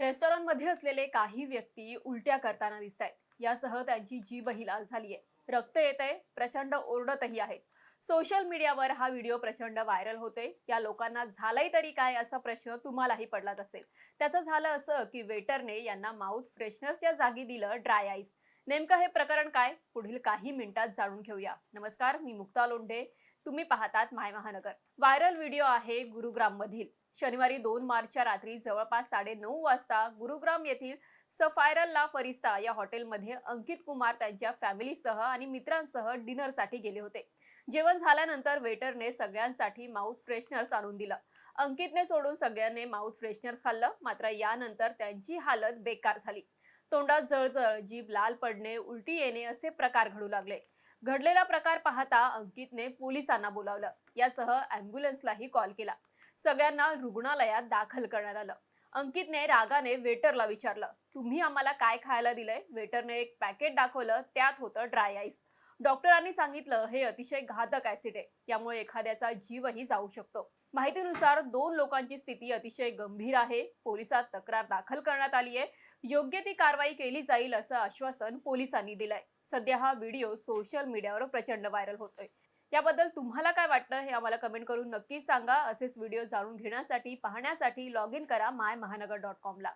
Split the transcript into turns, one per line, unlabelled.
रेस्टॉरंटमध्ये असलेले काही व्यक्ती उलट्या करताना दिसत आहेत. यासह त्यांची जीभही लाल झालीय. रक्त येतंय, प्रचंड ओरडतही आहेत. सोशल मीडियावर हा व्हिडिओ प्रचंड व्हायरल होतोय. या लोकांना झालंय तरी काय असा प्रश्न तुम्हालाही पडलाच असेल. त्याचं झालं असं की वेटरने यांना माउथ फ्रेशनरच्या जागी दिलं ड्राय आईस. नेमकं हे प्रकरण काय, पुढील काही मिनिटात जाणून घेऊया. नमस्कार, मी मुक्ता लोंढे. तुम्ही पाहतात माय महानगर. व्हायरल व्हिडिओ आहे गुरुग्राम मधील. शनिवारी 2 मार्चच्या रात्री जवळपास 9:30 वाजता गुरुग्राम येथील सफायरल ला फरिस्ता या हॉटेलमध्ये अंकित कुमार त्यांच्या फॅमिलीसह आणि मित्रांसह डिनरसाठी गेले होते. जेवण झाल्यानंतर वेटरने सगळ्यांसाठी माउथ फ्रेशनर्स आणून दिलं. अंकितने सोडून सगळ्यांनी माउथ फ्रेशनर्स खाल्लं. मात्र यानंतर त्यांची हालत बेकार झाली. तोंडात जळजळ, जीभ लाल पडणे, उलटी येणे असे प्रकार घडू लागले. घडलेला प्रकार पाहता अंकितने पोलिसांना बोलावलं. यासह अँब्युलन्सलाही कॉल केला. सगळ्यांना रुग्णालयात दाखल करण्यात आलं. अंकितने रागाने वेटरला विचारलं, तुम्ही आम्हाला काय खायला दिलंय? वेटरने एक पॅकेट दाखवलं. त्यात होतं ड्राय आईस. डॉक्टरांनी सांगितलं हे अतिशय घातक ऍसिड आहे. यामुळे एखाद्याचा जीवही जाऊ शकतो. माहितीनुसार 2 लोकांची स्थिती अतिशय गंभीर आहे. पोलिसात तक्रार दाखल करण्यात आली आहे. योग्य ती कारवाई केली जाईल असं आश्वासन पोलिसांनी दिलंय. सध्या हा व्हिडिओ सोशल मीडियावर प्रचंड व्हायरल होतोय. याबद्दल तुम्हाला काय वाटतं हे आम्हाला कमेंट करून नक्की सांगा. असेच व्हिडिओ जाणून घेण्यासाठी पाहण्यासाठी लॉग इन करा mymahanagar.com ला.